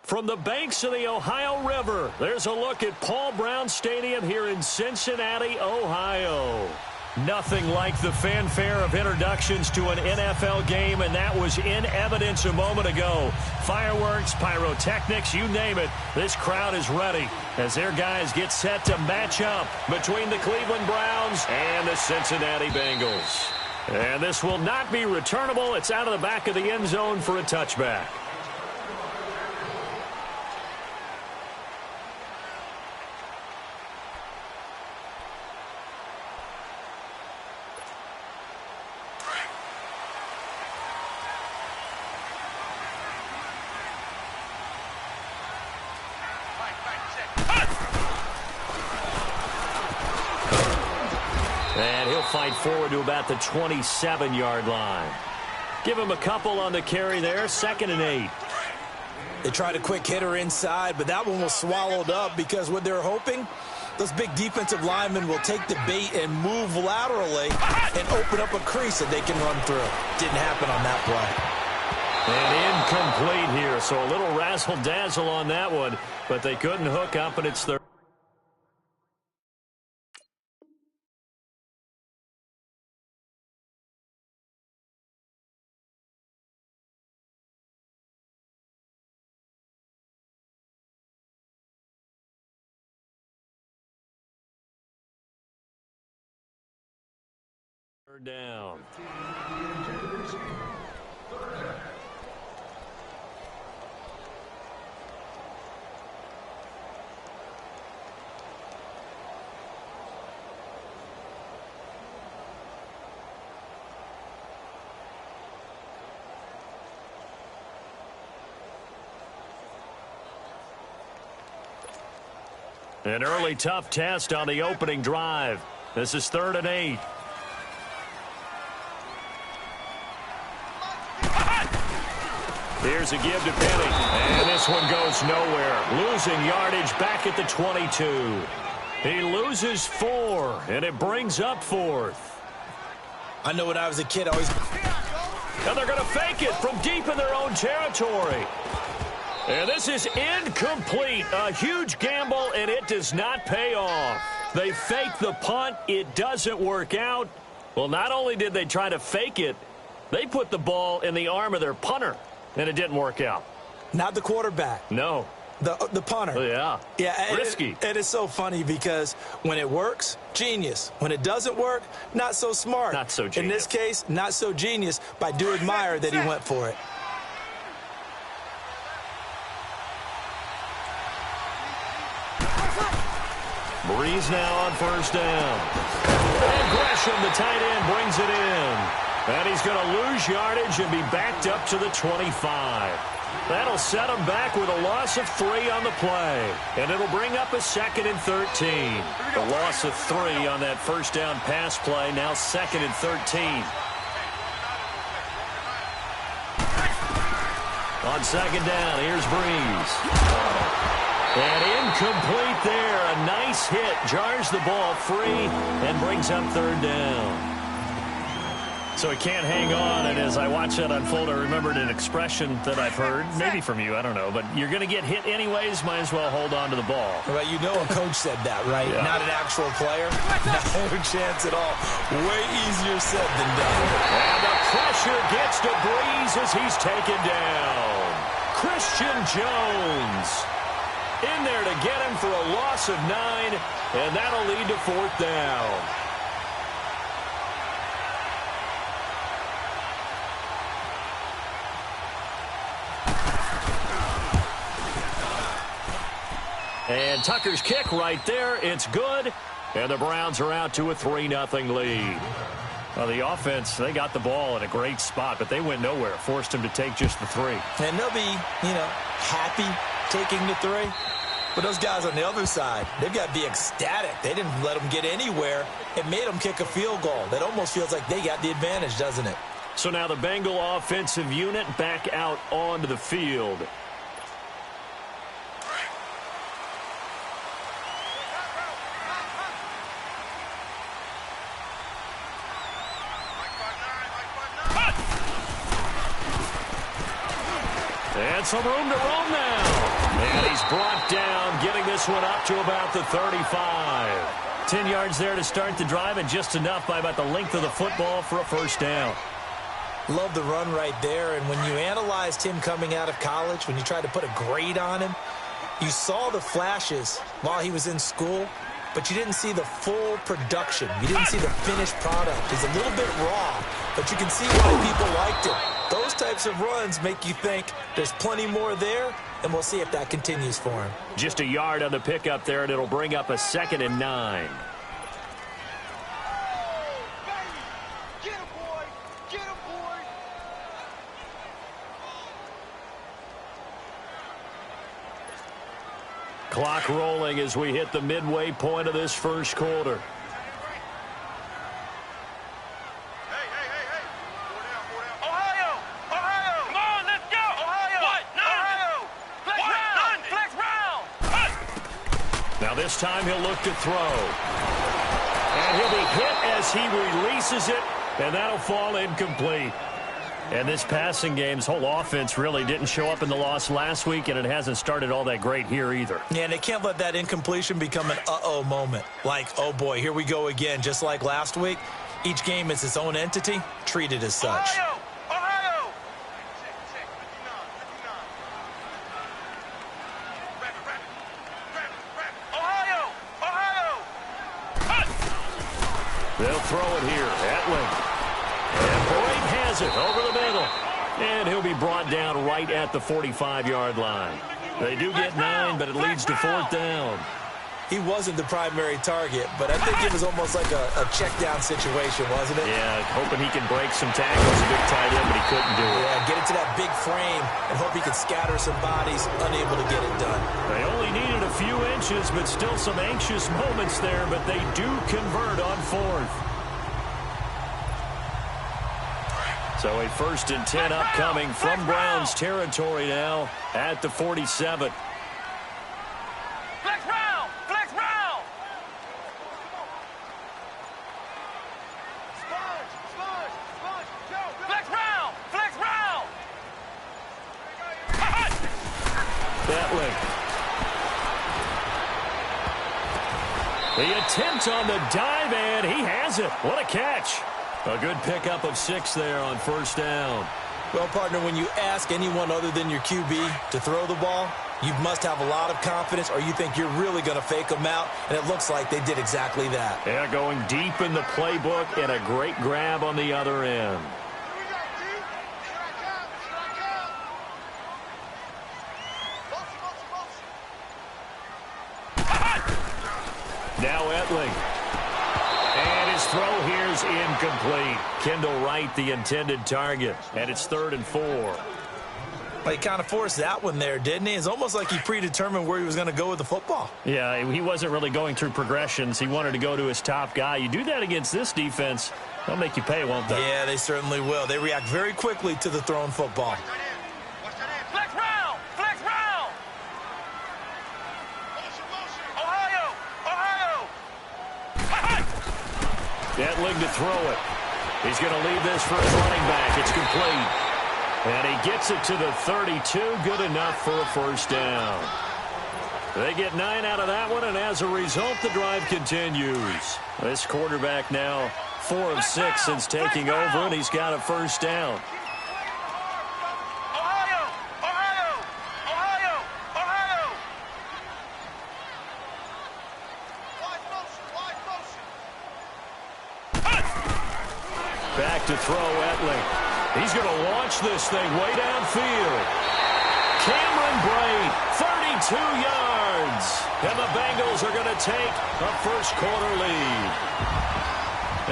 From the banks of the Ohio River, there's a look at Paul Brown Stadium here in Cincinnati, Ohio. Nothing like the fanfare of introductions to an NFL game, and that was in evidence a moment ago. Fireworks, pyrotechnics, you name it, this crowd is ready as their guys get set to match up between the Cleveland Browns and the Cincinnati Bengals. And this will not be returnable. It's out of the back of the end zone for a touchback. And he'll fight forward to about the 27-yard line. Give him a couple on the carry there, 2nd and 8. They tried a quick hitter inside, but that one was swallowed up because what they're hoping, those big defensive linemen will take the bait and move laterally and open up a crease that they can run through. Didn't happen on that play. And incomplete here, so a little razzle-dazzle on that one, but they couldn't hook up, and it's 3rd. Down. An early tough test on the opening drive. This is 3rd and 8. Here's a give to Penny, and this one goes nowhere. Losing yardage back at the 22. He loses 4, and it brings up 4th. I know when I was a kid, I always... And they're going to fake it from deep in their own territory. And this is incomplete. A huge gamble, and it does not pay off. They fake the punt. It doesn't work out. Well, not only did they try to fake it, they put the ball in the arm of their punter. And it didn't work out. Not the quarterback. No. The punter. Yeah. Yeah. Risky. It is so funny because when it works, genius. When it doesn't work, not so smart. Not so genius. In this case, not so genius, but I do admire that he went for it. Breeze now on 1st down. And Gresham, the tight end, brings it in. And he's going to lose yardage and be backed up to the 25. That'll set him back with a loss of 3 on the play. And it'll bring up a 2nd and 13. A loss of 3 on that 1st down pass play. Now 2nd and 13. On 2nd down, here's Breeze. And incomplete there. A nice hit. Jars the ball free and brings up 3rd down. So he can't hang on, and as I watch that unfold, I remembered an expression that I've heard, maybe from you, I don't know, but you're going to get hit anyways, might as well hold on to the ball. Well, you know a coach said that, right? Yeah. Not an actual player. No chance at all. Way easier said than done. And the pressure gets to Breeze as he's taken down. Christian Jones in there to get him for a loss of 9, and that'll lead to 4th down. And Tucker's kick right there. It's good. And the Browns are out to a 3-0 lead. Well, the offense, they got the ball in a great spot, but they went nowhere. Forced him to take just the 3. And they'll be, happy taking the 3. But those guys on the other side, they've got to be ecstatic. They didn't let them get anywhere. It made them kick a field goal. That almost feels like they got the advantage, doesn't it? So now the Bengal offensive unit back out onto the field. And got some room to roam now. And he's brought down, getting this one up to about the 35. 10 yards there to start the drive, and just enough by about the length of the football for a first down. Love the run right there, and when you analyzed him coming out of college, when you tried to put a grade on him, you saw the flashes while he was in school, but you didn't see the full production. You didn't see the finished product. He's a little bit raw, but you can see why people liked him. Those types of runs make you think there's plenty more there, and we'll see if that continues for him. Just a yard on the pickup there, and it'll bring up a 2nd and 9. Clock rolling as we hit the midway point of this first quarter. Ohio! Come on, let's go! Ohio! Flex round! Now this time he'll look to throw. And he'll be hit as he releases it, and that'll fall incomplete. And this passing game's whole offense really didn't show up in the loss last week, and it hasn't started all that great here either. Yeah, and they can't let that incompletion become an uh-oh moment. Like, oh boy, here we go again, just like last week. Each game is its own entity, treated as such. Ohio! They'll throw it here. Etling. And Boyd has it over the middle. And he'll be brought down right at the 45-yard line. They do get 9, but it leads to 4th down. He wasn't the primary target, but I think it was almost like a check-down situation, wasn't it? Yeah, hoping he can break some tackles, a big tight end, but he couldn't do it. Yeah, get it to that big frame and hope he could scatter some bodies, unable to get it done. They only needed a few inches, but still some anxious moments there, but they do convert on 4th. So a 1st and 10 upcoming from Browns territory now at the 47. Flex round! Flex round! Flex round! Flex round! Etling. The attempt on the dive, and he has it. What a catch. A good pickup of 6 there on 1st down. Well, partner, when you ask anyone other than your QB to throw the ball, you must have a lot of confidence, or you think you're really going to fake them out, and it looks like they did exactly that. Yeah, going deep in the playbook, and a great grab on the other end. Now Etling. And his throw here's incomplete. Kendall Wright, the intended target. And it's 3rd and 4. Well, he kind of forced that one there, didn't he? It's almost like he predetermined where he was going to go with the football. Yeah, he wasn't really going through progressions. He wanted to go to his top guy. You do that against this defense, they'll make you pay, won't they? Yeah, they certainly will. They react very quickly to the thrown football. Flex round! Flex round! Ohio! Etling to throw it. He's going to leave this for his running back. It's complete. And he gets it to the 32. Good enough for a 1st down. They get 9 out of that one, and as a result, the drive continues. This quarterback now 4 of 6 since taking over, and he's got a 1st down. Back to throw Etling. He's going to launch this thing way downfield. Cameron Brate, 32 yards. And the Bengals are going to take a first-quarter lead.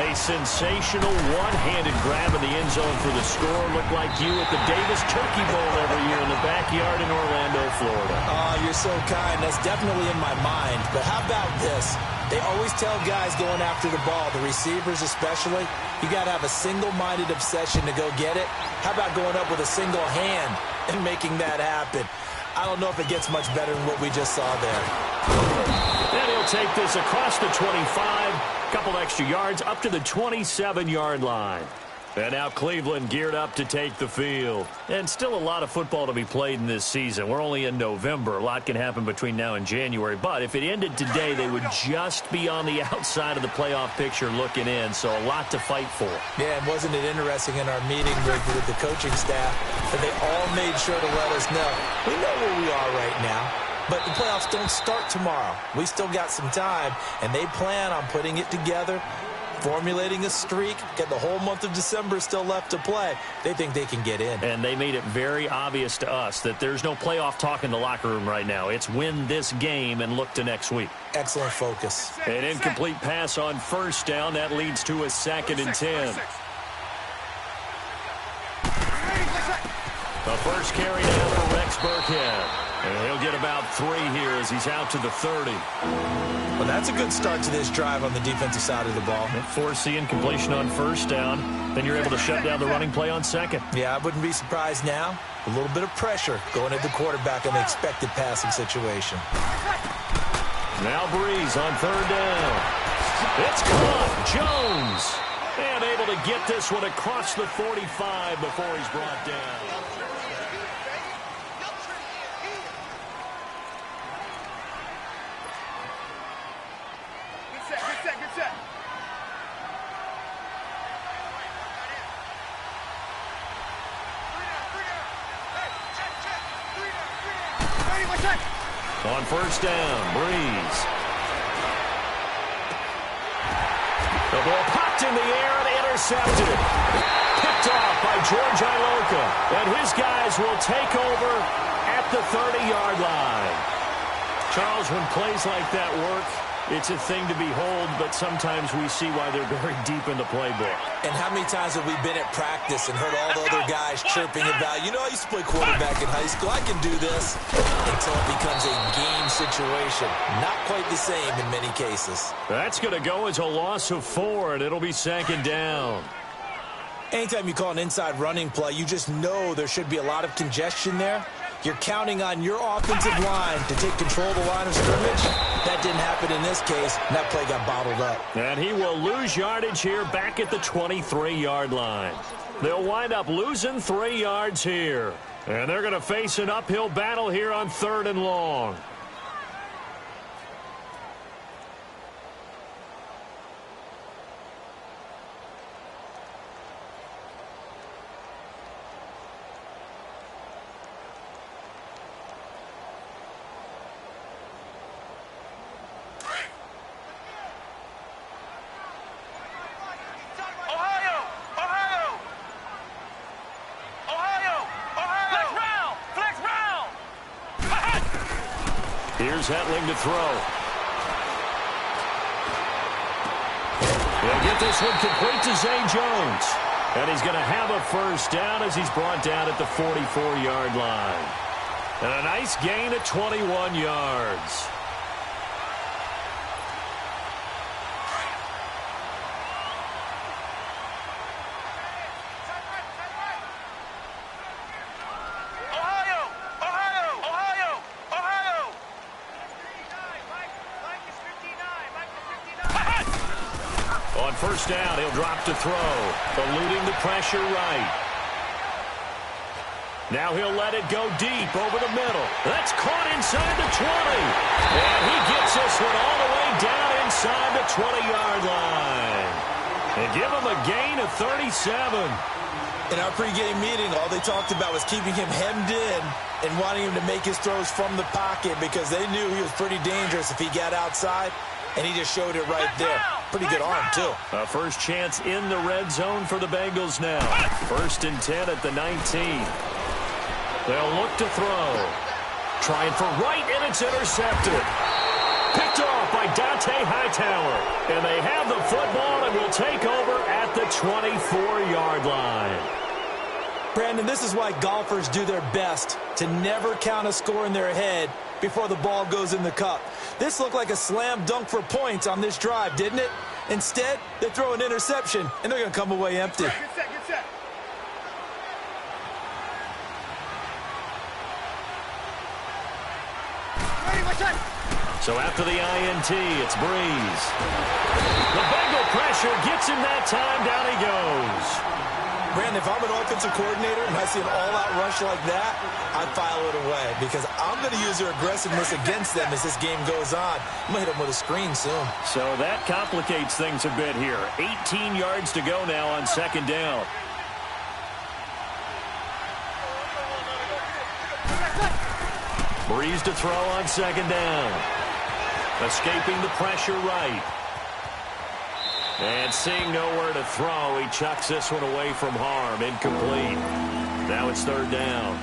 A sensational one-handed grab in the end zone for the score. Looked like you at the Davis Turkey Bowl every year in the backyard in Orlando, Florida. Oh, you're so kind. That's definitely in my mind. But how about this? They always tell guys going after the ball, the receivers especially, you got to have a single-minded obsession to go get it. How about going up with a single hand and making that happen? I don't know if it gets much better than what we just saw there. And he'll take this across the 25, couple extra yards, up to the 27-yard line. And now Cleveland geared up to take the field. And still a lot of football to be played in this season. We're only in November. A lot can happen between now and January. But if it ended today, they would just be on the outside of the playoff picture looking in. So a lot to fight for. Yeah, and wasn't it interesting in our meeting with the coaching staff that they all made sure to let us know, we know where we are right now, but the playoffs don't start tomorrow. We still got some time, and they plan on putting it together, formulating a streak, get the whole month of December still left to play. They think they can get in. And they made it very obvious to us that there's no playoff talk in the locker room right now. It's win this game and look to next week. Excellent focus. An incomplete pass on first down. That leads to a 2nd and 10. The first carry down for Rex Burkhead. And he'll get about 3 here as he's out to the 30. Well, that's a good start to this drive on the defensive side of the ball. Force the incompletion on first down. Then you're able to shut down the running play on second. Yeah, I wouldn't be surprised now. A little bit of pressure going at the quarterback in the expected passing situation. Now Breeze on 3rd down. It's caught. Jones. And able to get this one across the 45 before he's brought down. On first down, Breeze. The ball popped in the air and intercepted. Picked off by George Iloka. And his guys will take over at the 30-yard line. Charles, when plays like that work, it's a thing to behold, but sometimes we see why they're very deep in the playbook. And how many times have we been at practice and heard all the other guys chirping about, you know, I used to play quarterback in high school, I can do this, until it becomes a game situation. Not quite the same in many cases. That's going to go as a loss of 4, and it'll be 2nd down. Anytime you call an inside running play, you just know there should be a lot of congestion there. You're counting on your offensive line to take control of the line of scrimmage. That didn't happen in this case, and that play got bottled up. And he will lose yardage here back at the 23-yard line. They'll wind up losing 3 yards here. And they're going to face an uphill battle here on 3rd and long. Here's Hetling to throw. He'll get this one complete to Zay Jones. And he's going to have a first down as he's brought down at the 44-yard line. And a nice gain of 21 yards. First down, he'll drop to throw, eluding the pressure right. Now he'll let it go deep over the middle. That's caught inside the 20. And he gets this one all the way down inside the 20-yard line. And give him a gain of 37. In our pregame meeting, all they talked about was keeping him hemmed in and wanting him to make his throws from the pocket because they knew he was pretty dangerous if he got outside, and he just showed it right there. Pretty good arm, too. A first chance in the red zone for the Bengals now. 1st and 10 at the 19. They'll look to throw. Trying for right, and it's intercepted. Picked off by Dante Hightower. And they have the football and will take over at the 24-yard line. Brandon, this is why golfers do their best to never count a score in their head before the ball goes in the cup. This looked like a slam dunk for points on this drive, didn't it? Instead, they throw an interception, and they're going to come away empty. Get set. Ready, watch out. So after the INT, it's Breeze. The Bengal pressure gets him that time. Down he goes. Brandon, if I'm an offensive coordinator and I see an all-out rush like that, I'd file it away because I'm going to use their aggressiveness against them as this game goes on. I'm going to hit them with a screen soon. So that complicates things a bit here. 18 yards to go now on second down. Breeze to throw on second down. Escaping the pressure right. And seeing nowhere to throw, he chucks this one away from harm. Incomplete. Now it's third down.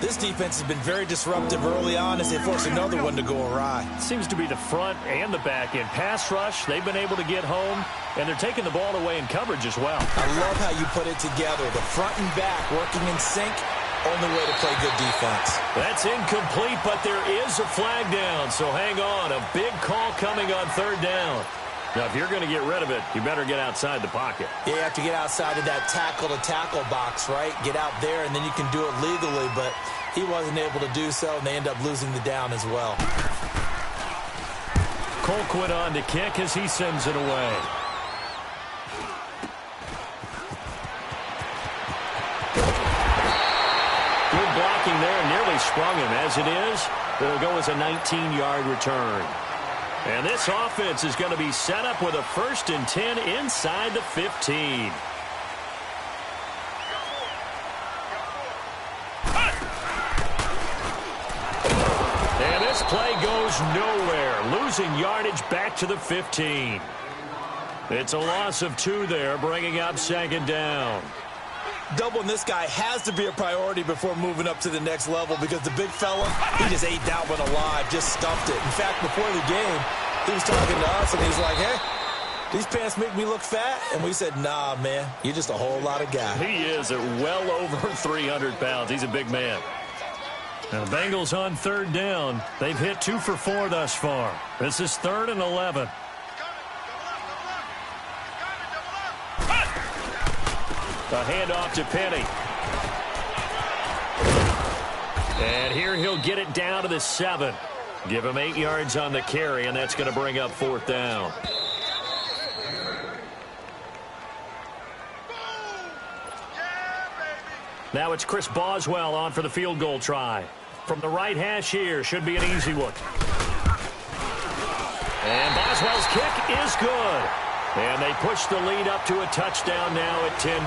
This defense has been very disruptive early on as they force another one to go awry. Seems to be the front and the back end. Pass rush, they've been able to get home, and they're taking the ball away in coverage as well. I love how you put it together. The front and back working in sync. Only way to play good defense. That's incomplete, but there is a flag down, so hang on. A big call coming on third down. Now, if you're going to get rid of it, you better get outside the pocket. Yeah, you have to get outside of that tackle-to-tackle box, right? Get out there, and then you can do it legally, but he wasn't able to do so, and they end up losing the down as well. Colquitt on to kick as he sends it away. Good blocking there, nearly sprung him. As it is, it'll go as a 19-yard return. And this offense is going to be set up with a 1st and 10 inside the 15. And this play goes nowhere, losing yardage back to the 15. It's a loss of 2 there, bringing up second down. Doubling this guy has to be a priority before moving up to the next level because the big fella, he just ate that one alive, just stuffed it. In fact, before the game, he was talking to us, and he's like, hey, these pants make me look fat? And we said, nah, man, you're just a whole lot of guy. He is at well over 300 pounds. He's a big man. Now, the Bengals on third down. They've hit 2 for 4 thus far. This is 3rd and 11. A handoff to Penny. And here he'll get it down to the 7. Give him 8 yards on the carry, and that's going to bring up 4th down. Now it's Chris Boswell on for the field goal try. From the right hash here, should be an easy one. And Boswell's kick is good. And they push the lead up to a touchdown now at 10-3.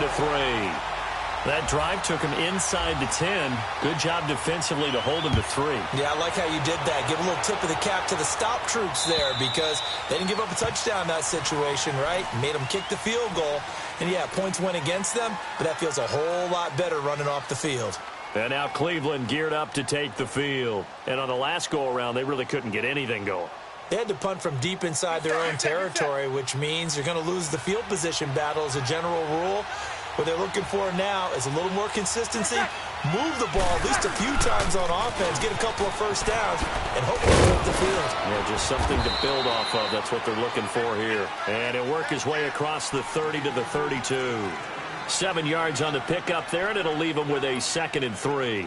That drive took him inside the 10. Good job defensively to hold him to 3. Yeah, I like how you did that. Give a little tip of the cap to the stop troops there because they didn't give up a touchdown in that situation, right? Made them kick the field goal. And, yeah, points went against them, but that feels a whole lot better running off the field. And now Cleveland geared up to take the field. And on the last go-around, they really couldn't get anything going. They had to punt from deep inside their own territory, which means you're going to lose the field position battle as a general rule. What they're looking for now is a little more consistency, move the ball at least a few times on offense, get a couple of first downs, and hopefully move the field. Yeah, just something to build off of. That's what they're looking for here. And he'll work his way across the 30 to the 32. 7 yards on the pickup there, and it'll leave him with a 2nd and 3.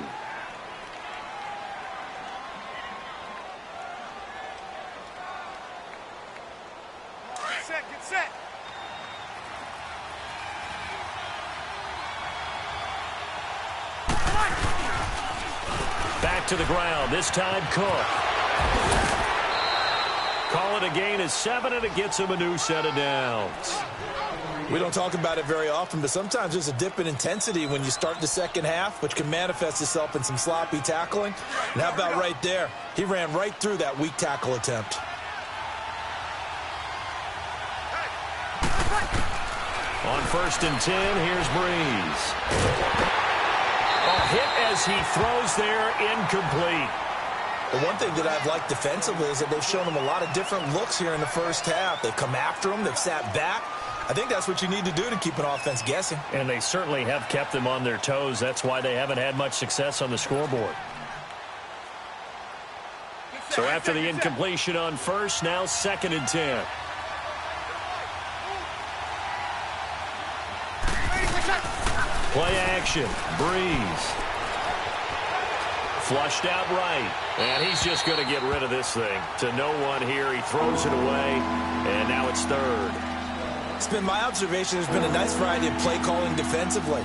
Back to the ground, this time Cook. Call it a gain of 7, and it gets him a new set of downs. We don't talk about it very often, but sometimes there's a dip in intensity when you start the second half, which can manifest itself in some sloppy tackling. And how about right there? He ran right through that weak tackle attempt. On 1st and 10, here's Breeze. A hit as he throws there, incomplete. The one thing that I've liked defensively is that they've shown him a lot of different looks here in the first half. They've come after him. They've sat back. I think that's what you need to do to keep an offense guessing. And they certainly have kept them on their toes. That's why they haven't had much success on the scoreboard. So after the incompletion on 1st, now 2nd and 10. Play action. Breeze. Flushed out right. And he's just going to get rid of this thing. To no one here. He throws it away. And now it's 3rd. It's been my observation there's been a nice variety of play calling defensively.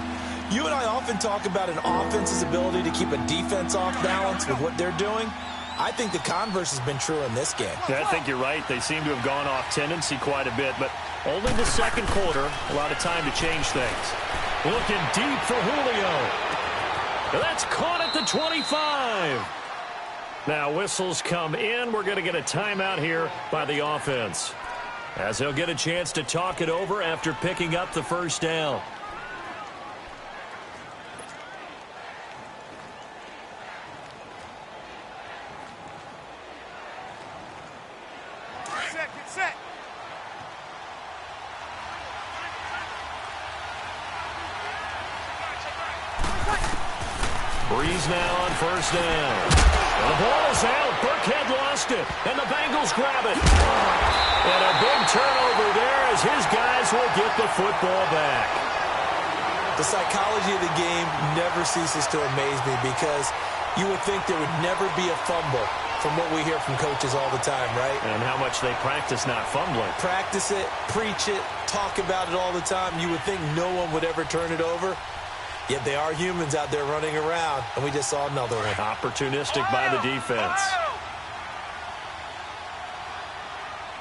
You and I often talk about an offense's ability to keep a defense off balance with what they're doing. I think the converse has been true in this game. Yeah, I think you're right. They seem to have gone off tendency quite a bit, but only the second quarter, a lot of time to change things. Looking deep for Julio. That's caught at the 25. Now whistles come in. We're going to get a timeout here by the offense, as they'll get a chance to talk it over after picking up the first down. Get set. Breeze now on first down. And the ball is out. Burkhead lost it, and the Bengals grab it. And a big turnover there as his guys will get the football back. The psychology of the game never ceases to amaze me because you would think there would never be a fumble from what we hear from coaches all the time, right? And how much they practice not fumbling. Practice it, preach it, talk about it all the time. You would think no one would ever turn it over. Yet they are humans out there running around, and we just saw another one. Opportunistic by the defense.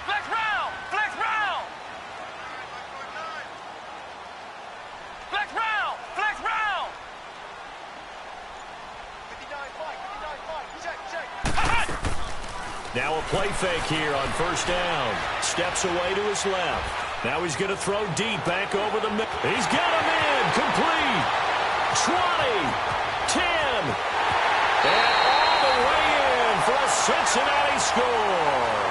Flex round! Flex round! Flex round! Flex round! 59-5, check. Now a play fake here on first down. Steps away to his left. Now he's going to throw deep back over the middle. He's got him in. Complete. 20, 10, and all the way in for a Cincinnati score.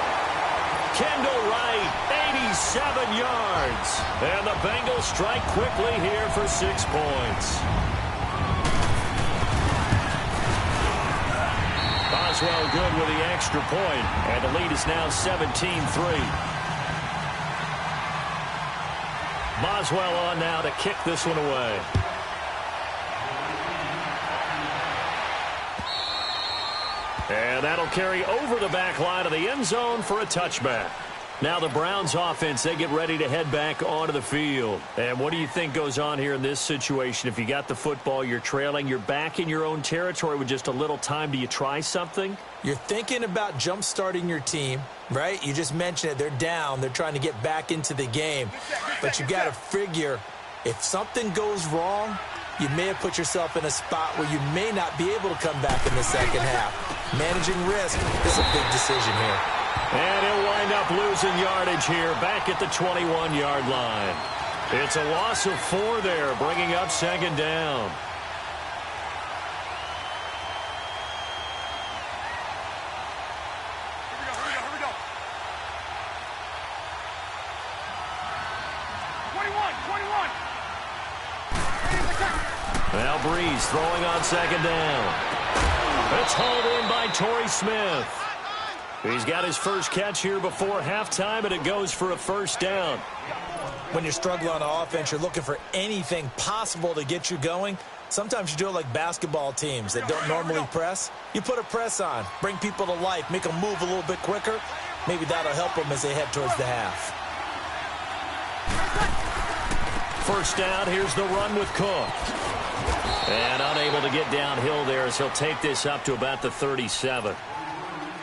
Kendall Wright, 87 yards. And the Bengals strike quickly here for 6 points. Boswell good with the extra point, and the lead is now 17-3. Boswell on now to kick this one away. And that'll carry over the back line of the end zone for a touchback. Now the Browns offense, they get ready to head back onto the field. And what do you think goes on here in this situation? If you got the football, you're trailing, you're back in your own territory with just a little time. Do you try something? You're thinking about jump-starting your team, right? You just mentioned it. They're down. They're trying to get back into the game. But you got to figure if something goes wrong, you may have put yourself in a spot where you may not be able to come back in the second half. Managing risk is a big decision here. And he'll wind up losing yardage here back at the 21-yard line. It's a loss of 4 there, bringing up second down. Here we go. 21. Now Breeze throwing on second down. It's hauled in by Torrey Smith. He's got his first catch here before halftime, and it goes for a first down. When you're struggling on offense, you're looking for anything possible to get you going. Sometimes you do it like basketball teams that don't normally press. You put a press on, bring people to life, make them move a little bit quicker. Maybe that'll help them as they head towards the half. First down, here's the run with Cook. And unable to get downhill there as he'll take this up to about the 37.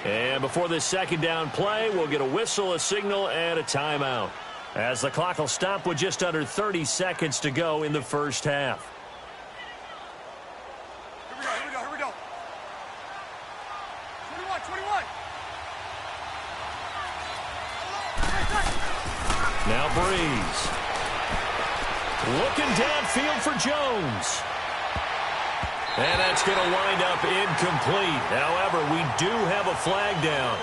And before this second down play, we'll get a whistle, a signal, and a timeout, as the clock will stop with just under 30 seconds to go in the first half. Here we go. 21. Now Breeze. Looking downfield for Jones. And that's going to wind up incomplete. However, we do have a flag down.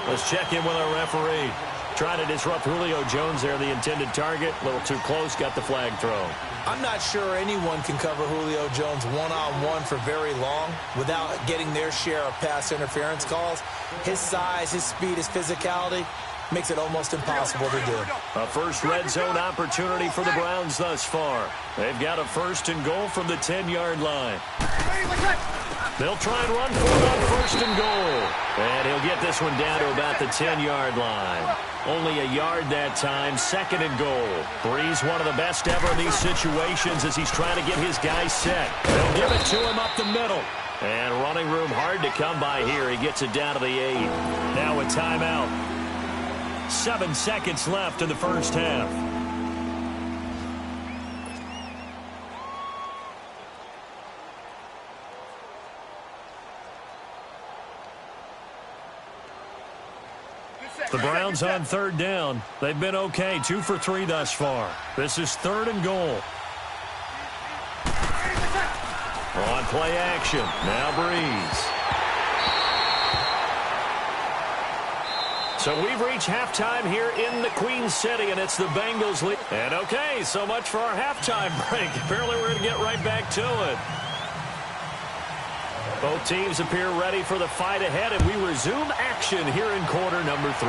Let's check in with our referee. Trying to disrupt Julio Jones there, the intended target. A little too close, got the flag thrown. I'm not sure anyone can cover Julio Jones one-on-one for very long without getting their share of pass interference calls. His size, his speed, his physicality makes it almost impossible to do. A first red zone opportunity for the Browns thus far. They've got a first and goal from the 10-yard line. They'll try and run for it on first and goal. And he'll get this one down to about the 10-yard line. Only a yard that time, 2nd and goal. Breeze, one of the best ever in these situations as he's trying to get his guys set. They'll give it to him up the middle. And running room hard to come by here. He gets it down to the 8. Now a timeout. 7 seconds left in the first half. The Browns on 3rd down. They've been okay, 2 for 3 thus far. This is 3rd and goal. On play action, now Breeze. So we've reached halftime here in the Queen City, and it's the Bengals lead. And okay, so much for our halftime break. Apparently we're going to get right back to it. Both teams appear ready for the fight ahead, and we resume action here in quarter number 3.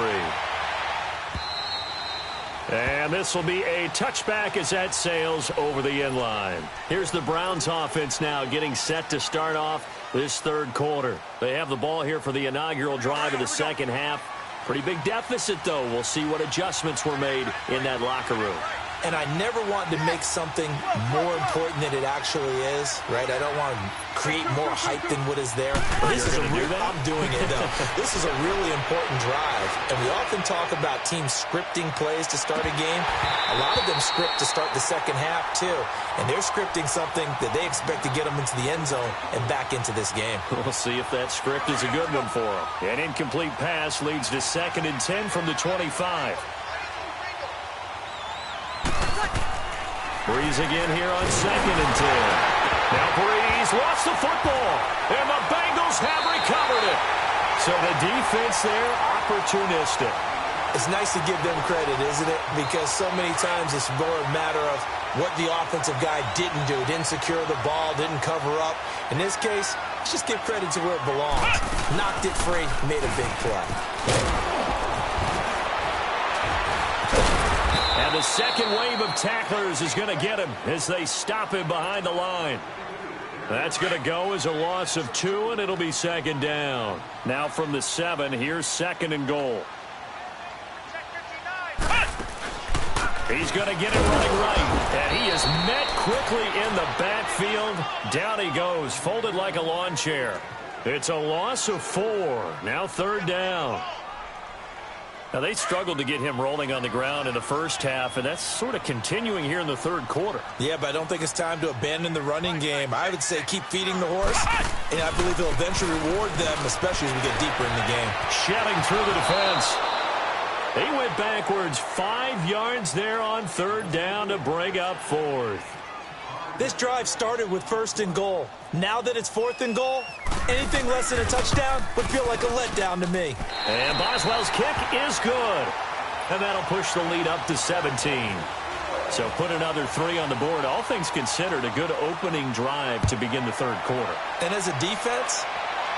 And this will be a touchback as that sails over the end line. Here's the Browns offense now getting set to start off this 3rd quarter. They have the ball here for the inaugural drive of the second half. Pretty big deficit, though. We'll see what adjustments were made in that locker room. And I never want to make something more important than it actually is, right? I don't want to create more hype than what is there. This is I'm doing it, though. This is a really important drive. And we often talk about teams scripting plays to start a game. A lot of them script to start the second half, too. And they're scripting something that they expect to get them into the end zone and back into this game. We'll see if that script is a good one for them. An incomplete pass leads to 2nd and 10 from the 25. Breeze again here on 2nd and 10. Now Breeze lost the football, and the Bengals have recovered it. So the defense there, opportunistic. It's nice to give them credit, isn't it? Because so many times it's more a matter of what the offensive guy didn't do. Didn't secure the ball, didn't cover up. In this case, let's just give credit to where it belongs. Knocked it free, made a big play. And the second wave of tacklers is going to get him as they stop him behind the line. That's going to go as a loss of 2, and it'll be 2nd down. Now from the 7, here's 2nd and goal. He's going to get it running right, and he is met quickly in the backfield. Down he goes, folded like a lawn chair. It's a loss of 4. Now 3rd down. Now, they struggled to get him rolling on the ground in the first half, and that's sort of continuing here in the 3rd quarter. Yeah, but I don't think it's time to abandon the running game. I would say keep feeding the horse, and I believe he'll eventually reward them, especially as we get deeper in the game. Shedding through the defense. He went backwards 5 yards there on 3rd down to bring up 4th. This drive started with 1st and goal. Now that it's 4th and goal, anything less than a touchdown would feel like a letdown to me. And Boswell's kick is good. And that'll push the lead up to 17. So put another 3 on the board. All things considered, a good opening drive to begin the 3rd quarter. And as a defense,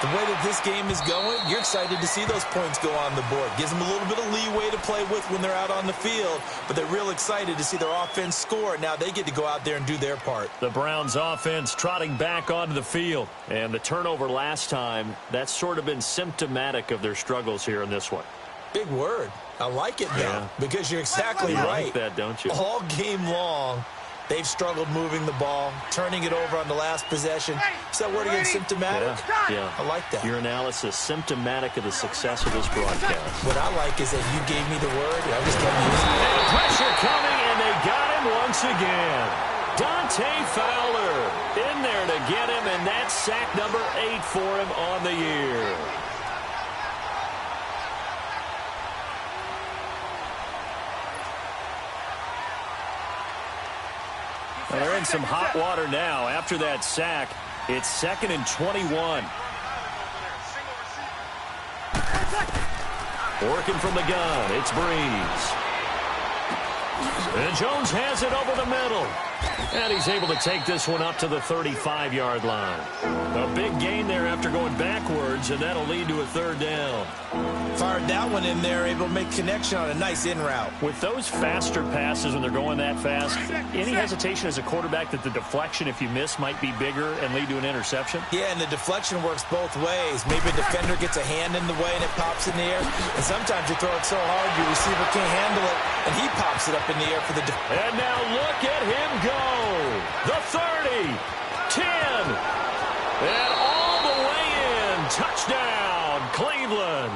the way that this game is going, you're excited to see those points go on the board. Gives them a little bit of leeway to play with when they're out on the field, but they're real excited to see their offense score. Now they get to go out there and do their part. The Browns offense trotting back onto the field. And the turnover last time, that's sort of been symptomatic of their struggles here in this one. Big word. I like it now, because you're exactly right. You like that, don't you? All game long, they've struggled moving the ball, turning it over on the last possession. Is that word again, symptomatic? Yeah. I like that. Your analysis, symptomatic of the success of this broadcast. What I like is that you gave me the word, and I just kept using it. And pressure coming, and they got him once again. Dante Fowler in there to get him, and that's sack number 8 for him on the year. Well, they're in some hot water now. After that sack, it's 2nd and 21. Working from the gun, it's Breeze. And Jones has it over the middle. And he's able to take this one up to the 35-yard line. A big gain there after going backwards, and that'll lead to a third down. Fired that one in there, able to make connection on a nice in route. With those faster passes when they're going that fast, any hesitation as a quarterback that the deflection, if you miss, might be bigger and lead to an interception? Yeah, and the deflection works both ways. Maybe a defender gets a hand in the way and it pops in the air. And sometimes you throw it so hard your receiver can't handle it, and he pops it up in the air for the And now look at him go. The 30, 10, and all the way in. Touchdown, Cleveland.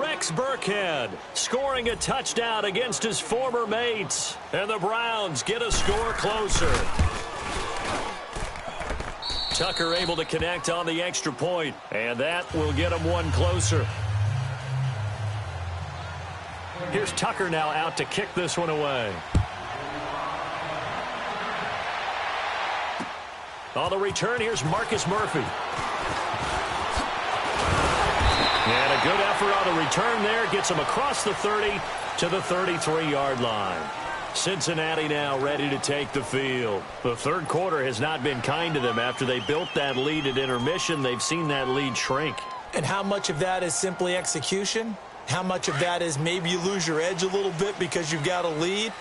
Rex Burkhead scoring a touchdown against his former mates. And the Browns get a score closer. Tucker able to connect on the extra point, and that will get him one closer. Here's Tucker now out to kick this one away. On the return, here's Marcus Murphy. And a good effort on the return there. Gets him across the 30 to the 33-yard line. Cincinnati now ready to take the field. The third quarter has not been kind to them. After they built that lead at intermission, they've seen that lead shrink. And how much of that is simply execution? How much of that is maybe you lose your edge a little bit because you've got a lead?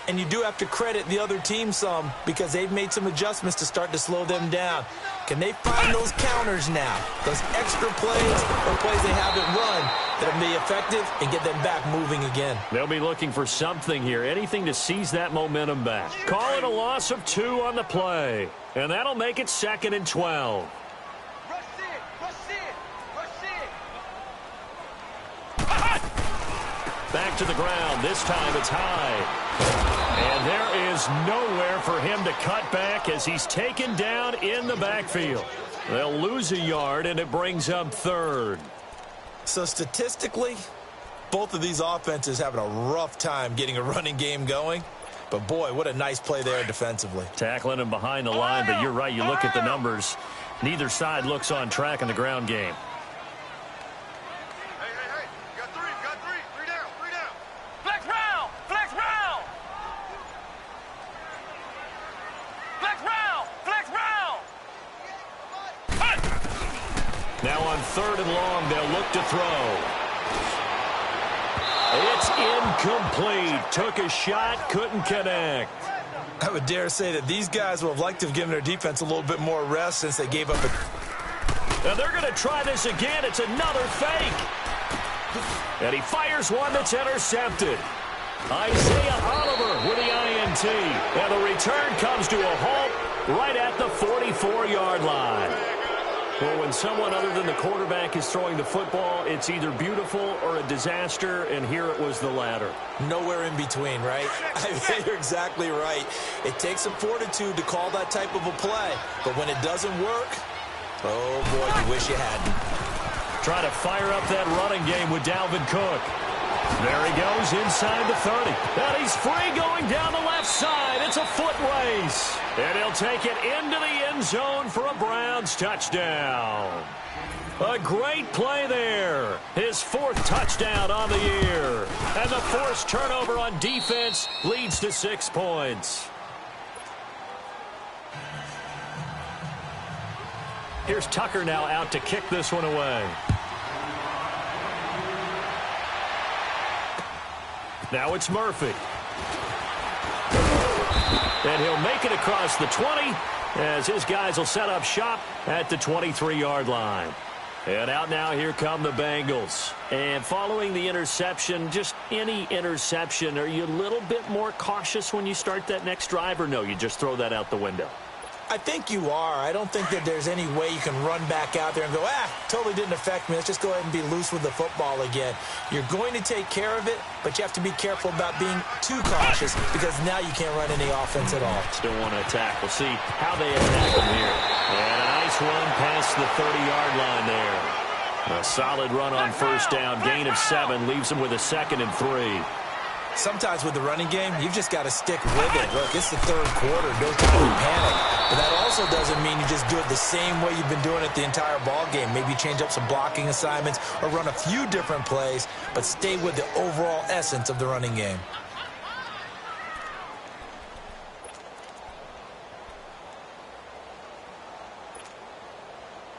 And you do have to credit the other team some because they've made some adjustments to start to slow them down. Can they find those counters now? Those extra plays or plays they haven't run that'll be effective and get them back moving again. They'll be looking for something here, anything to seize that momentum back. Call it a loss of 2 on the play. And that'll make it 2nd and 12. Back to the ground. This time it's high. And there is nowhere for him to cut back as he's taken down in the backfield. They'll lose a yard, and it brings up 3rd. So statistically, both of these offenses having a rough time getting a running game going. But, boy, what a nice play there defensively. Tackling him behind the line, but you're right. You look at the numbers. Neither side looks on track in the ground game. Now on 3rd and long, they'll look to throw. It's incomplete. Took a shot, couldn't connect. I would dare say that these guys would have liked to have given their defense a little bit more rest since they gave up a... Now they're going to try this again. It's another fake. And he fires one that's intercepted. Isaiah Oliver with the INT. And the return comes to a halt right at the 44-yard line. Well, when someone other than the quarterback is throwing the football, it's either beautiful or a disaster, and here it was the latter. Nowhere in between, right? I mean, you're exactly right. It takes some fortitude to call that type of a play, but when it doesn't work, oh, boy, you wish you hadn't. Try to fire up that running game with Dalvin Cook. There he goes inside the 30. And he's free going down the left side. It's a foot race. And he'll take it into the end zone for a Browns touchdown. A great play there. His 4th touchdown on the year. And the forced turnover on defense leads to 6 points. Here's Tucker now out to kick this one away. Now it's Murphy. And he'll make it across the 20 as his guys will set up shop at the 23-yard line. And out now, here come the Bengals. And following the interception, just any interception, are you a little bit more cautious when you start that next drive, or no, you just throw that out the window? I think you are. I don't think that there's any way you can run back out there and go, totally didn't affect me. Let's just go ahead and be loose with the football again. You're going to take care of it, but you have to be careful about being too cautious because now you can't run any offense at all. Still want to attack. We'll see how they attack them here. And a nice run past the 30-yard line there. A solid run on first down. Gain of 7 leaves them with a 2nd and 3. Sometimes with the running game, you've just got to stick with it. Look, it's the 3rd quarter. No time to panic. But that also doesn't mean you just do it the same way you've been doing it the entire ball game. Maybe change up some blocking assignments or run a few different plays, but stay with the overall essence of the running game.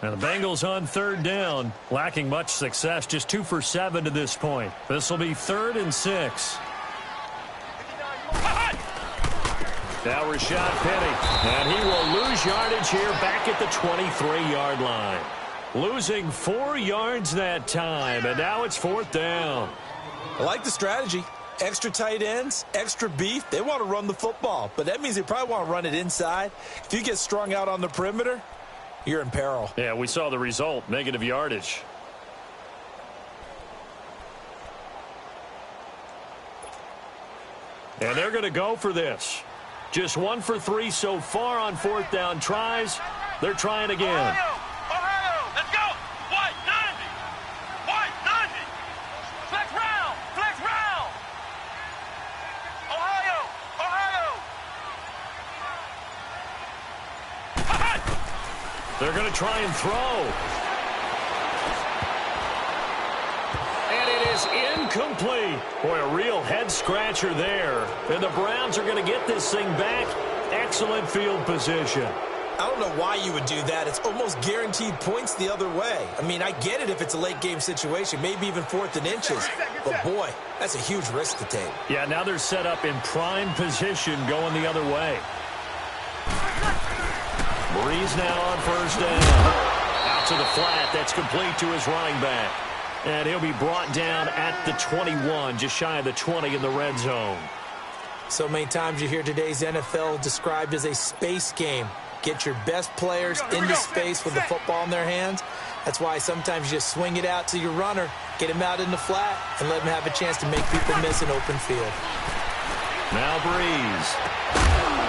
And the Bengals on third down, lacking much success, just 2 for 7 to this point. This will be 3rd and 6. Now Rashad Penny, and he will lose yardage here back at the 23-yard line. Losing 4 yards that time, and now it's 4th down. I like the strategy. Extra tight ends, extra beef. They want to run the football, but that means they probably want to run it inside. If you get strung out on the perimeter, you're in peril. Yeah, we saw the result, negative yardage. And they're going to go for this. Just 1 for 3 so far on 4th down tries. They're trying again. Ohio, let's go. White 90. White 90. Flex round. Flex round. Ohio. They're going to try and throw. And it is incomplete. Boy, a real head-scratcher there. And the Browns are going to get this thing back. Excellent field position. I don't know why you would do that. It's almost guaranteed points the other way. I mean, I get it if it's a late-game situation, maybe even 4th and inches. But, boy, that's a huge risk to take. Yeah, now they're set up in prime position going the other way. Breeze now on 1st down. Out to the flat. That's complete to his running back. And he'll be brought down at the 21, just shy of the 20 in the red zone. So many times you hear today's NFL described as a space game. Get your best players into space with the football in their hands. That's why sometimes you just swing it out to your runner, get him out in the flat, and let him have a chance to make people miss an open field. Now Breeze.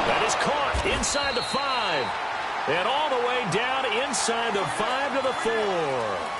That is caught inside the 5. And all the way down inside the 5 to the 4.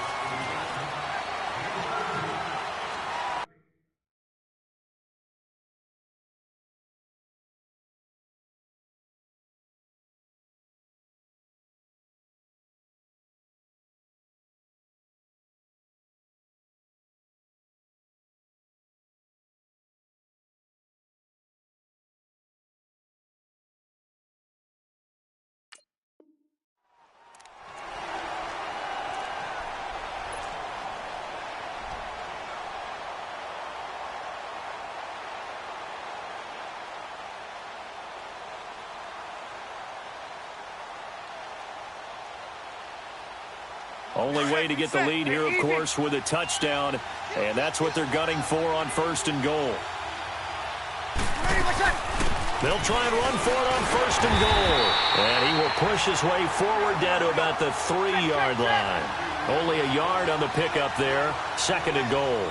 Only way to get the lead here, of course, with a touchdown. And that's what they're gunning for on 1st and goal. They'll try and run for it on 1st and goal. And he will push his way forward down to about the 3-yard line. Only a yard on the pickup there. 2nd and goal.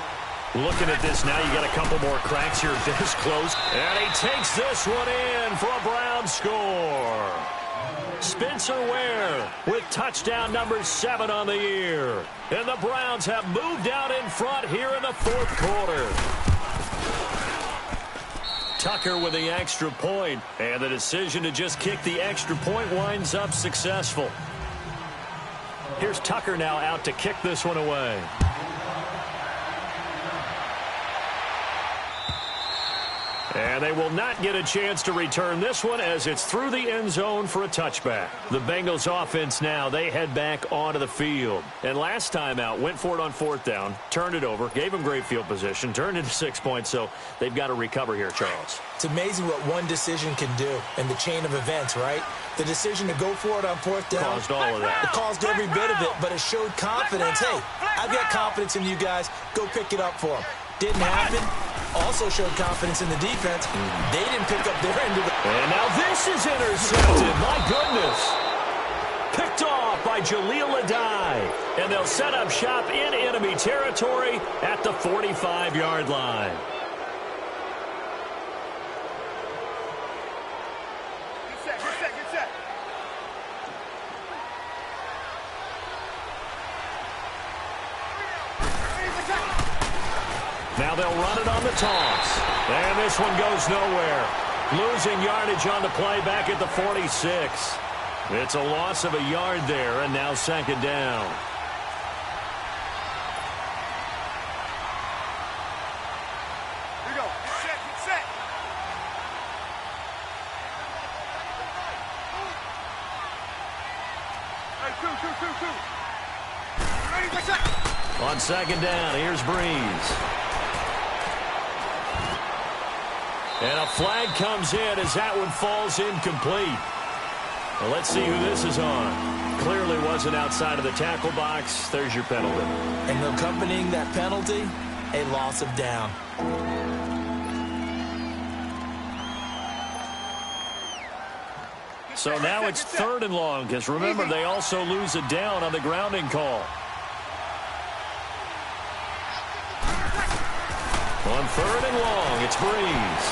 Looking at this now, you got a couple more cracks here this close. And he takes this one in for a Brown score. Spencer Ware with touchdown number 7 on the year. And the Browns have moved out in front here in the 4th quarter. Tucker with the extra point. And the decision to just kick the extra point winds up successful. Here's Tucker now out to kick this one away. And they will not get a chance to return this one as it's through the end zone for a touchback. The Bengals offense now, they head back onto the field. And last time out, went for it on 4th down, turned it over, gave them great field position, turned into 6 points, so they've got to recover here, Charles. It's amazing what one decision can do in the chain of events, right? The decision to go for it on 4th down. Caused all of that. It caused every bit of it, but it showed confidence. Hey, I've got confidence in you guys. Go pick it up for them. Didn't happen. Also showed confidence in the defense. They didn't pick up their end of it. And now this is intercepted. My goodness. Picked off by Jaleel Adai. And they'll set up shop in enemy territory at the 45-yard line. Get set. Now they'll run it on the toss. And this one goes nowhere. Losing yardage on the play back at the 46. It's a loss of a yard there, and now 2nd down. Here we go. Get set. Hey, two. On second down, here's Breeze. And a flag comes in as that one falls incomplete. Well, let's see who this is on. Clearly wasn't outside of the tackle box. There's your penalty. And accompanying that penalty, a loss of down. So now it's 3rd and long, because remember, they also lose a down on the grounding call. On 3rd and long, it's Breeze.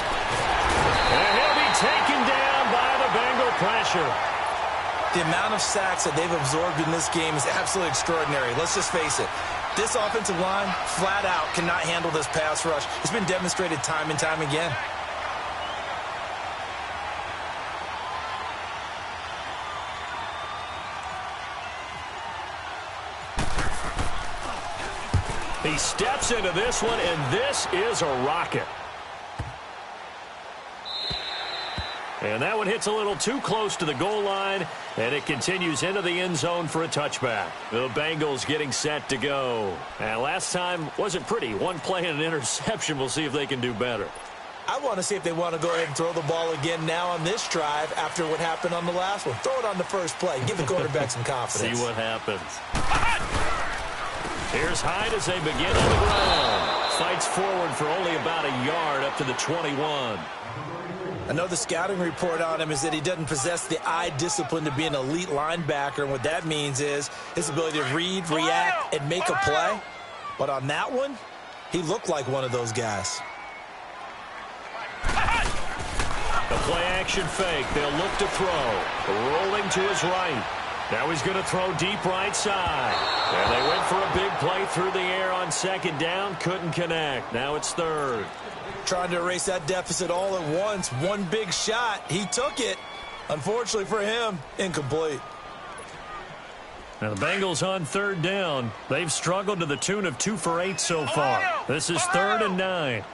And he'll be taken down by the Bengal pressure. The amount of sacks that they've absorbed in this game is absolutely extraordinary. Let's just face it. This offensive line, flat out, cannot handle this pass rush. It's been demonstrated time and time again. He steps into this one, and this is a rocket. And that one hits a little too close to the goal line, and it continues into the end zone for a touchback. The Bengals getting set to go. And last time wasn't pretty. One play and an interception. We'll see if they can do better. I want to see if they want to go ahead and throw the ball again now on this drive after what happened on the last one. Throw it on the first play. Give the quarterback some confidence. See what happens. Here's Hyde as they begin on the ground. Fights forward for only about a yard up to the 21. I know the scouting report on him is that he doesn't possess the eye discipline to be an elite linebacker. And what that means is his ability to read, react, and make a play. But on that one, he looked like one of those guys. The play-action fake. They'll look to throw. Rolling to his right. Now he's going to throw deep right side. And they went for a big play through the air on second down. Couldn't connect. Now it's 3rd. Trying to erase that deficit all at once. One big shot. He took it. Unfortunately for him, incomplete. Now the Bengals on 3rd down. They've struggled to the tune of 2 for 8 so far. This is 3rd and 9.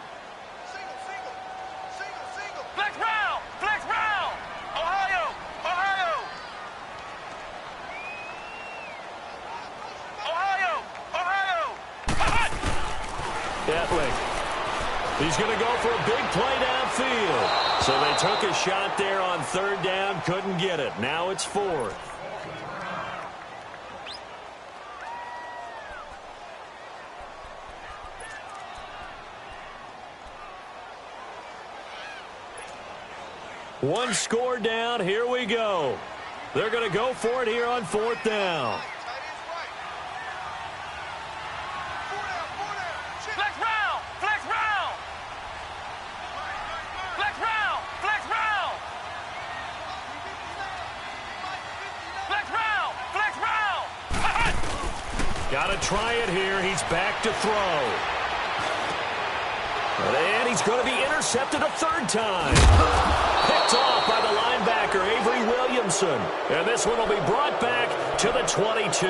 He's going to go for a big play downfield. So they took a shot there on 3rd down, couldn't get it. Now it's 4th. One score down, here we go. They're going to go for it here on 4th down. Got to try it here. He's back to throw. And he's going to be intercepted a 3rd time. Picked off by the linebacker, Avery Williamson. And this one will be brought back to the 22.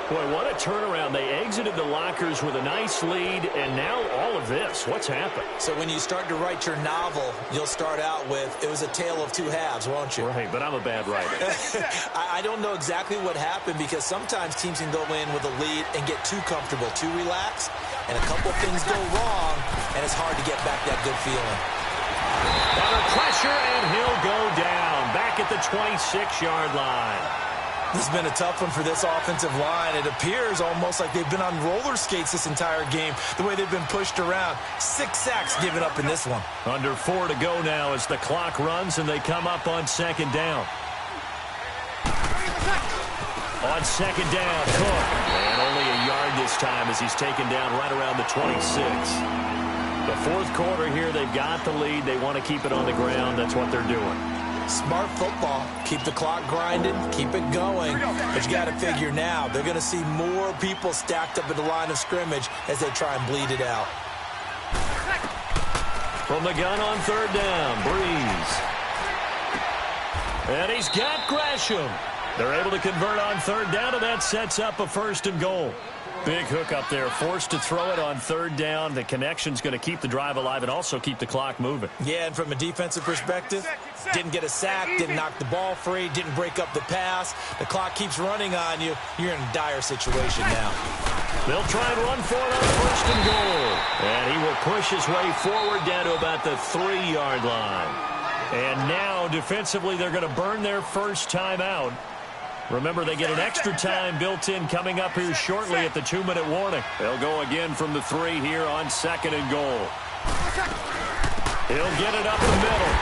Boy, what a turnaround. They exited the lockers with a nice lead, and now all of this. What's happened? So when you start to write your novel, you'll start out with, it was a tale of 2 halves, won't you? Right, but I'm a bad writer. I don't know exactly what happened because sometimes teams can go in with a lead and get too comfortable, too relaxed, and a couple of things go wrong, and it's hard to get back that good feeling. Under pressure, and he'll go down. Back at the 26-yard line. This has been a tough one for this offensive line. It appears almost like they've been on roller skates this entire game, the way they've been pushed around. 6 sacks given up in this one. Under 4 to go now as the clock runs and they come up on 2nd down. On 2nd down, Cook. And only a yard this time as he's taken down right around the 26. The 4th quarter here, they've got the lead. They want to keep it on the ground. That's what they're doing. Smart football. Keep the clock grinding. Keep it going. But you got to figure now, they're going to see more people stacked up at the line of scrimmage as they try and bleed it out. From the gun on 3rd down, Breeze. And he's got Gresham. They're able to convert on 3rd down, and that sets up a 1st and goal. Big hook up there, forced to throw it on third down. The connection's going to keep the drive alive and also keep the clock moving. Yeah, and from a defensive perspective, didn't get a sack, didn't knock the ball free, didn't break up the pass. The clock keeps running on you. You're in a dire situation now. They'll try and run for it on first and goal. And he will push his way forward down to about the 3-yard line. And now, defensively, they're going to burn their first timeout. Remember, they get an extra time built in coming up here shortly at the 2-minute warning. They'll go again from the 3 here on second and goal. He'll get it up the middle.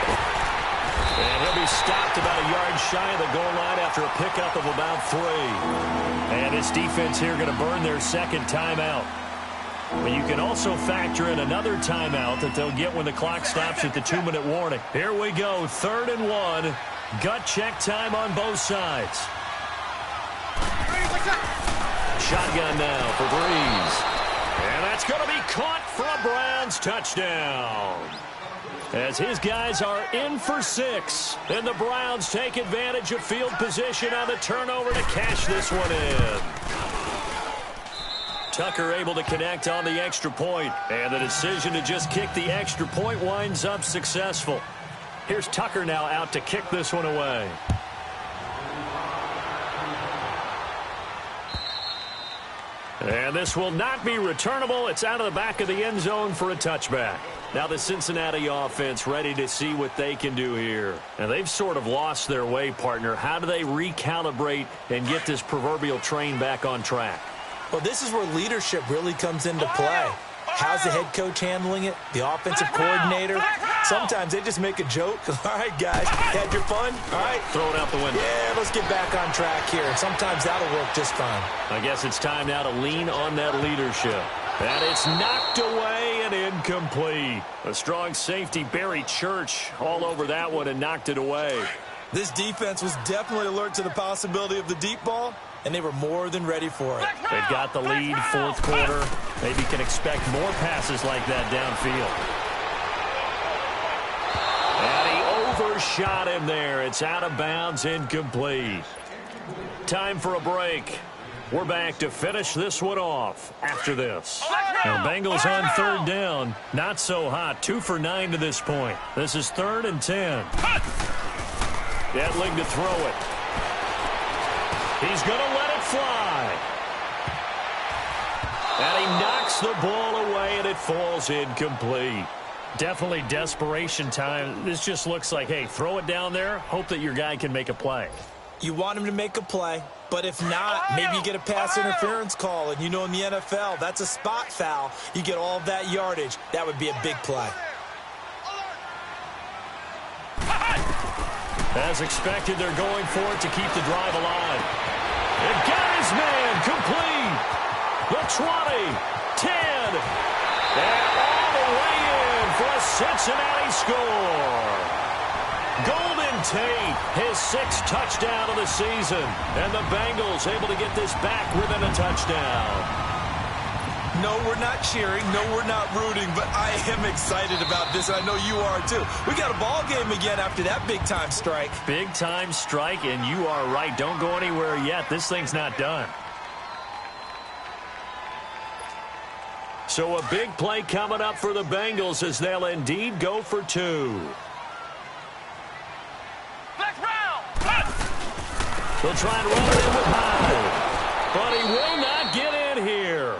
And he'll be stopped about a yard shy of the goal line after a pickup of about 3. And this defense here going to burn their second timeout. But you can also factor in another timeout that they'll get when the clock stops at the 2-minute warning. Here we go, 3rd and 1. Gut check time on both sides. Shotgun now for Breeze. And that's going to be caught for a Browns touchdown. As his guys are in for 6. And the Browns take advantage of field position on the turnover to cash this one in. Tucker able to connect on the extra point. And the decision to just kick the extra point winds up successful. Here's Tucker now out to kick this one away. And this will not be returnable. It's out of the back of the end zone for a touchback. Now the Cincinnati offense ready to see what they can do here. Now they've sort of lost their way, partner. How do they recalibrate and get this proverbial train back on track? Well, this is where leadership really comes into play. How's the head coach handling it? The offensive coordinator? Sometimes they just make a joke. All right, guys, had your fun? All right. Throw it out the window. Yeah, let's get back on track here. And sometimes that'll work just fine. I guess it's time now to lean on that leadership. And it's knocked away and incomplete. A strong safety, Barry Church, all over that one and knocked it away. This defense was definitely alert to the possibility of the deep ball, and they were more than ready for it. They've got the lead, 4th quarter. Maybe can expect more passes like that downfield. And he overshot him there. It's out of bounds, incomplete. Time for a break. We're back to finish this one off after this. Now, Bengals on 3rd down. Not so hot. 2 for 9 to this point. This is 3rd and 10. Edling to throw it. He's going to let it fly. And he knocks the ball away, and it falls incomplete. Definitely desperation time. This just looks like, hey, throw it down there, hope that your guy can make a play. You want him to make a play, but if not, maybe you get a pass interference call, and you know in the NFL, that's a spot foul. You get all of that yardage. That would be a big play. As expected, they're going for it to keep the drive alive. It got his man complete. The 20, 10, and all the way in for a Cincinnati score. Golden Tate, his 6th touchdown of the season. And the Bengals able to get this back within a touchdown. No, we're not cheering. No, we're not rooting, but I am excited about this, and I know you are too. We got a ball game again after that big-time strike. Big-time strike, and you are right. Don't go anywhere yet. This thing's not done. So a big play coming up for the Bengals as they'll indeed go for 2. They'll try and run it in with Howell, but he will not get in here.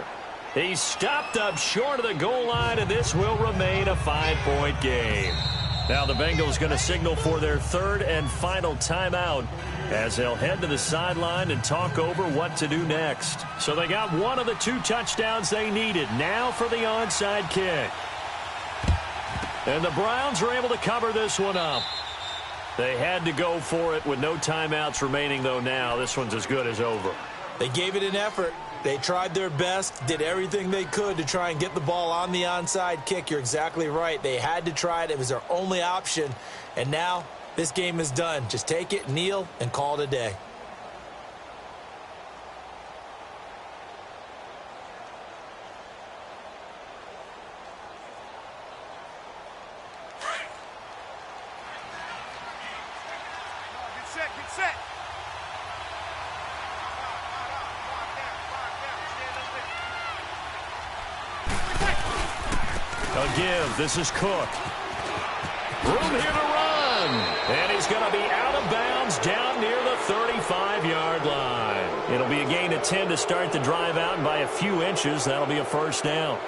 He's stopped up short of the goal line, and this will remain a 5-point game. Now the Bengals going to signal for their 3rd and final timeout as they'll head to the sideline and talk over what to do next. So they got one of the 2 touchdowns they needed. Now for the onside kick. And the Browns are able to cover this one up. They had to go for it with no timeouts remaining, though. Now this one's as good as over. They gave it an effort. They tried their best, did everything they could to try and get the ball on the onside kick. You're exactly right. They had to try it. It was their only option. And now this game is done. Just take it, kneel, and call it a day. Get set. A give. This is Cook. Room here to run. And he's going to be out of bounds down near the 35-yard line. It'll be a gain of 10 to start the drive out, and by a few inches, that'll be a first down.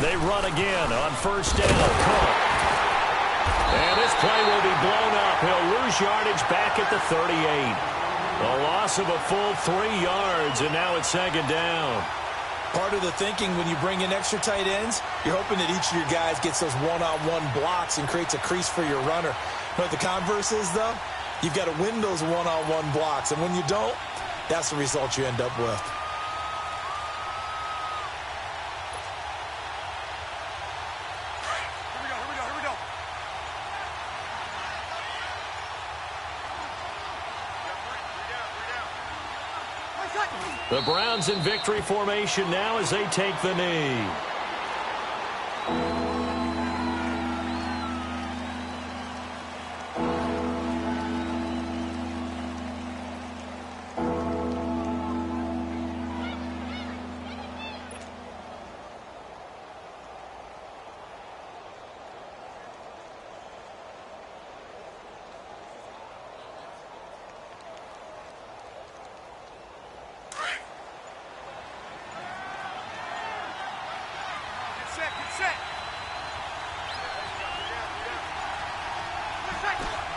They run again on first down. Cook. And this play will be blown up. He'll lose yardage back at the 38. A loss of a full 3 yards, and now it's second down. Part of the thinking when you bring in extra tight ends, you're hoping that each of your guys gets those one-on-one blocks and creates a crease for your runner. But the converse is, though, you've got to win those one-on-one blocks. And when you don't, that's the result you end up with. The Browns in victory formation now as they take the knee.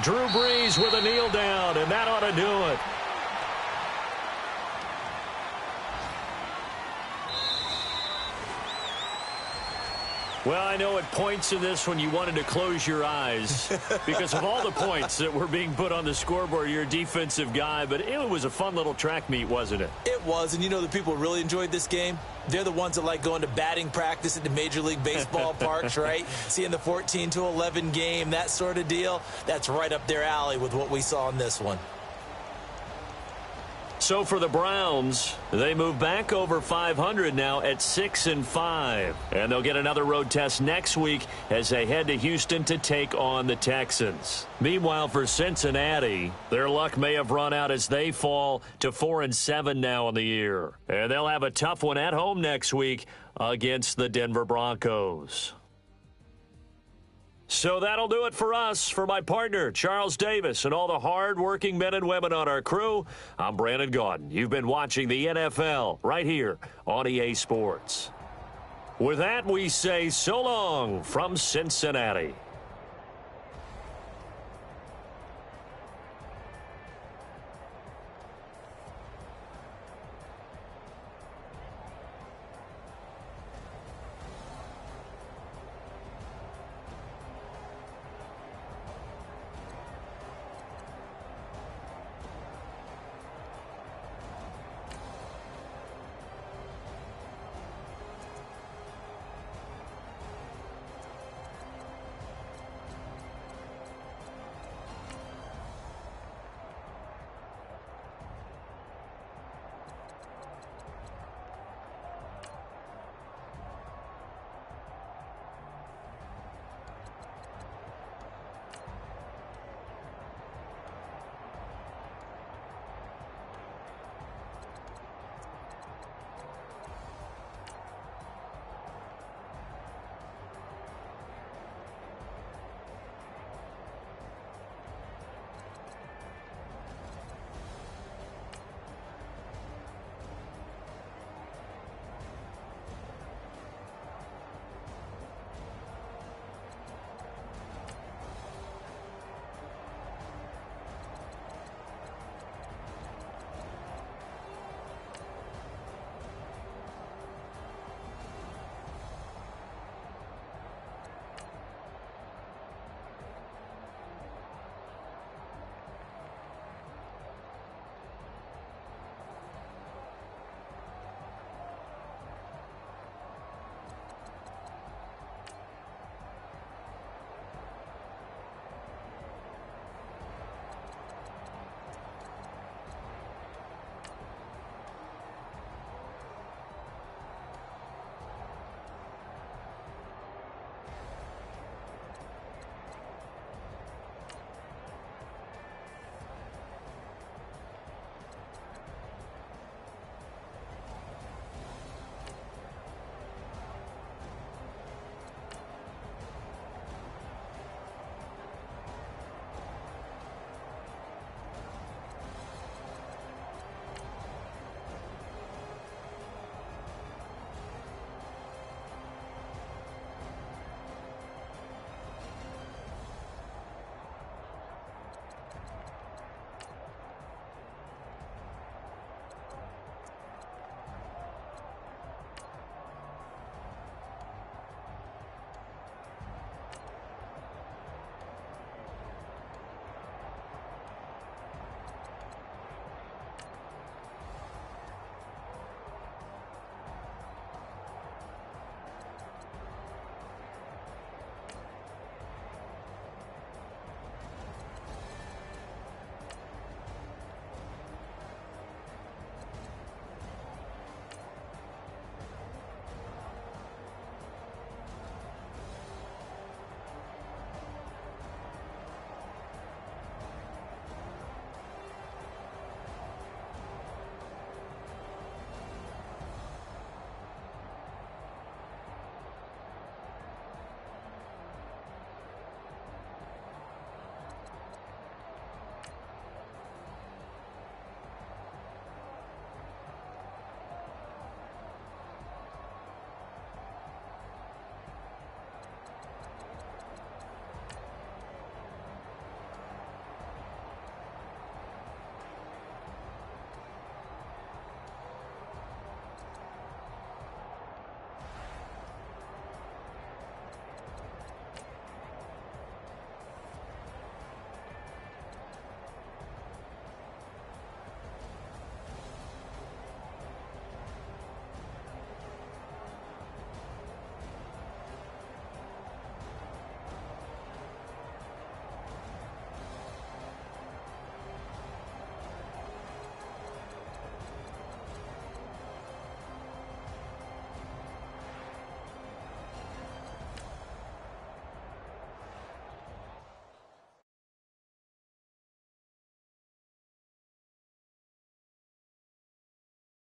Drew Brees with a kneel down, and that ought to do it. Well, I know at points in this when you wanted to close your eyes because of all the points that were being put on the scoreboard. You're a defensive guy, but it was a fun little track meet, wasn't it? It was, and you know the people who really enjoyed this game? They're the ones that like going to batting practice at the Major League Baseball parks, right? Seeing the 14-11 game, that sort of deal. That's right up their alley with what we saw in this one. So for the Browns, they move back over 500 now at 6-5. And they'll get another road test next week as they head to Houston to take on the Texans. Meanwhile, for Cincinnati, their luck may have run out as they fall to 4-7 now in the year. And they'll have a tough one at home next week against the Denver Broncos. So that'll do it for us. For my partner, Charles Davis, and all the hard-working men and women on our crew, I'm Brandon Gaudin. You've been watching the NFL right here on EA Sports. With that, we say so long from Cincinnati.